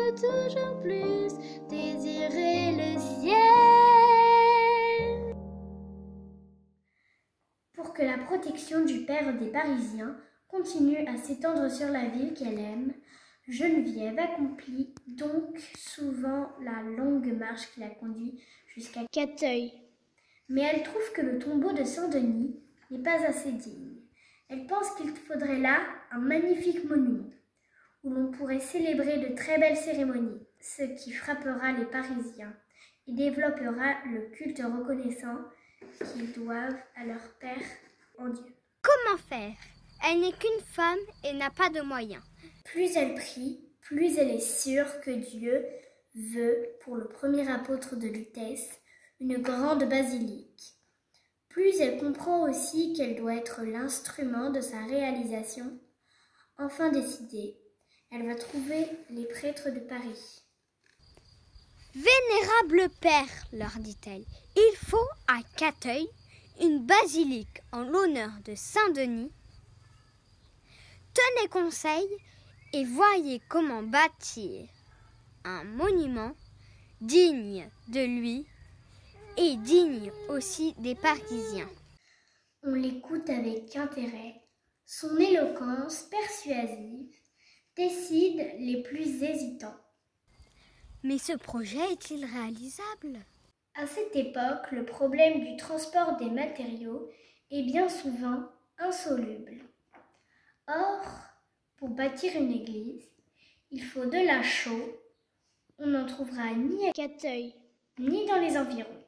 veut toujours plus désirer le ciel. Pour que la protection du père des Parisiens continue à s'étendre sur la ville qu'elle aime, Geneviève accomplit donc souvent la longue marche qui la conduit jusqu'à Cateuil. Mais elle trouve que le tombeau de Saint-Denis n'est pas assez digne. Elle pense qu'il faudrait là un magnifique monument, où l'on pourrait célébrer de très belles cérémonies, ce qui frappera les Parisiens et développera le culte reconnaissant qu'ils doivent à leur père en Dieu. Comment faire? Elle n'est qu'une femme et n'a pas de moyens. Plus elle prie, plus elle est sûre que Dieu veut, pour le premier apôtre de Lutèce, une grande basilique. Plus elle comprend aussi qu'elle doit être l'instrument de sa réalisation. Enfin décidée, elle va trouver les prêtres de Paris. « Vénérable père, leur dit-elle, il faut à Cateuil une basilique en l'honneur de Saint-Denis. Tenez conseil et voyez comment bâtir un monument digne de lui et digne aussi des Parisiens. » On l'écoute avec intérêt. Son éloquence persuasive décide les plus hésitants. Mais ce projet est-il réalisable? À cette époque, le problème du transport des matériaux est bien souvent insoluble. Or, pour bâtir une église, il faut de la chaux. On n'en trouvera ni à Cateuil, ni dans les environs.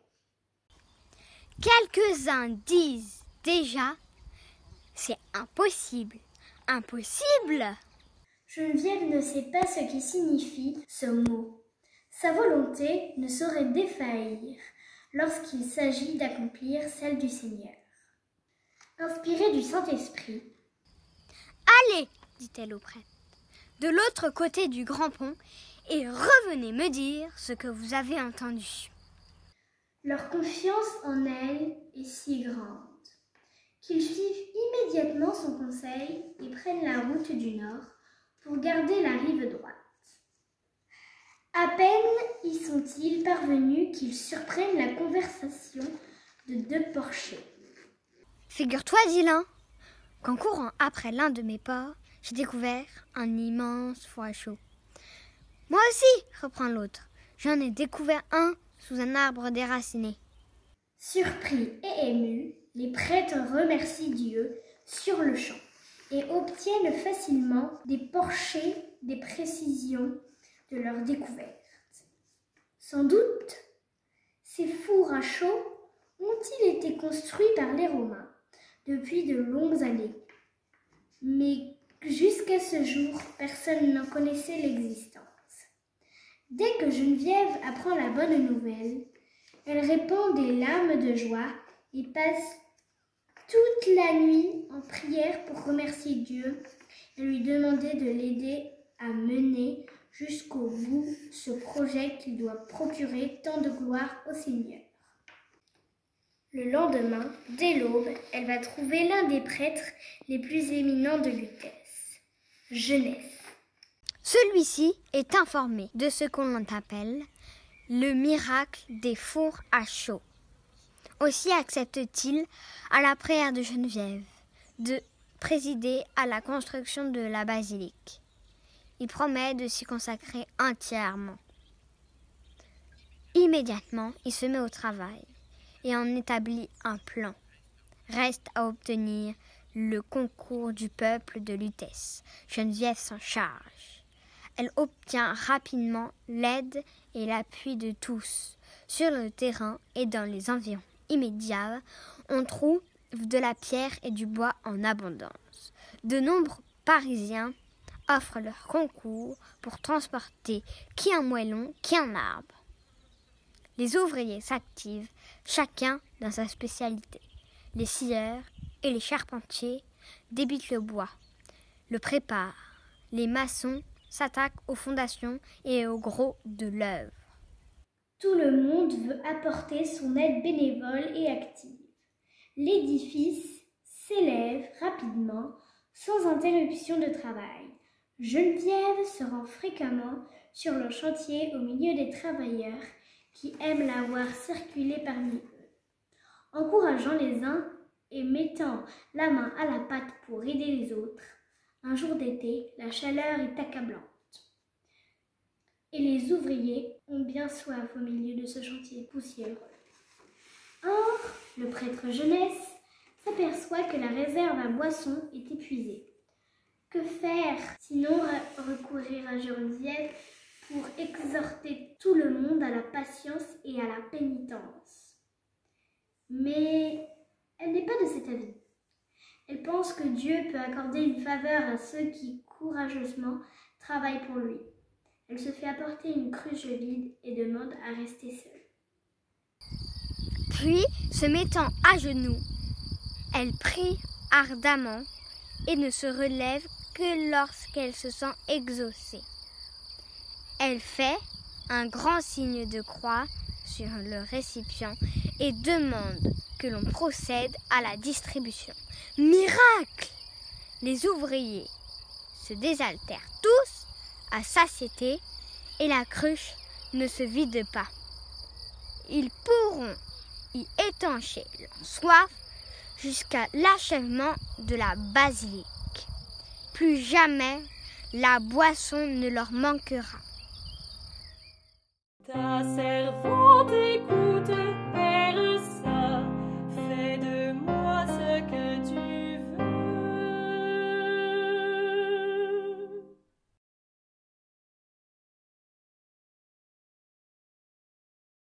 Quelques-uns disent déjà, c'est impossible, impossible. Geneviève ne sait pas ce qui signifie ce mot. Sa volonté ne saurait défaillir lorsqu'il s'agit d'accomplir celle du Seigneur. Inspirée du Saint-Esprit, « Allez, dit-elle au prêtre, de l'autre côté du grand pont et revenez me dire ce que vous avez entendu. » Leur confiance en elle est si grande qu'ils suivent immédiatement son conseil et prennent la route du nord pour garder la rive droite. À peine y sont-ils parvenus qu'ils surprennent la conversation de deux porchers. « Figure-toi, dit l'un, qu'en courant après l'un de mes pas, j'ai découvert un immense four à chaud. »« Moi aussi, reprend l'autre, j'en ai découvert un sous un arbre déraciné. » Surpris et émus, les prêtres remercient Dieu sur le champ et obtiennent facilement des porchers des précisions de leur découverte. Sans doute, ces fours à chaux ont-ils été construits par les Romains depuis de longues années, mais jusqu'à ce jour, personne n'en connaissait l'existence. Dès que Geneviève apprend la bonne nouvelle, elle répand des larmes de joie et passe toute la nuit en prière pour remercier Dieu et lui demander de l'aider à mener jusqu'au bout ce projet qui doit procurer tant de gloire au Seigneur. Le lendemain, dès l'aube, elle va trouver l'un des prêtres les plus éminents de Lutèce, Genès. Celui-ci est informé de ce qu'on appelle le miracle des fours à chaux. Aussi accepte-t-il, à la prière de Geneviève, de présider à la construction de la basilique. Il promet de s'y consacrer entièrement. Immédiatement, il se met au travail et en établit un plan. Reste à obtenir le concours du peuple de Lutèce. Geneviève s'en charge. Elle obtient rapidement l'aide et l'appui de tous. Sur le terrain et dans les environs immédiats, on trouve de la pierre et du bois en abondance. De nombreux Parisiens offrent leur concours pour transporter qui un moellon, qui un arbre. Les ouvriers s'activent, chacun dans sa spécialité. Les scieurs et les charpentiers débitent le bois, le préparent. Les maçons s'attaquent aux fondations et au gros de l'œuvre. Tout le monde veut apporter son aide bénévole et active. L'édifice s'élève rapidement, sans interruption de travail. Geneviève se rend fréquemment sur le chantier au milieu des travailleurs qui aiment la voir circuler parmi eux, encourageant les uns et mettant la main à la pâte pour aider les autres. Un jour d'été, la chaleur est accablante et les ouvriers ont bien soif au milieu de ce chantier poussiéreux. Or, le prêtre jeunesse s'aperçoit que la réserve à boissons est épuisée. Que faire sinon recourir à Geneviève pour exhorter tout le monde à la patience et à la pénitence? Mais elle n'est pas de cet avis. Elle pense que Dieu peut accorder une faveur à ceux qui courageusement travaillent pour lui. Elle se fait apporter une cruche vide et demande à rester seule. Puis, se mettant à genoux, elle prie ardemment et ne se relève que lorsqu'elle se sent exaucée. Elle fait un grand signe de croix sur le récipient et demande que l'on procède à la distribution. Miracle! Les ouvriers se désaltèrent tous à satiété et la cruche ne se vide pas. Ils pourront y étancher leur soif jusqu'à l'achèvement de la basilique. Plus jamais la boisson ne leur manquera. Ta servante écoute.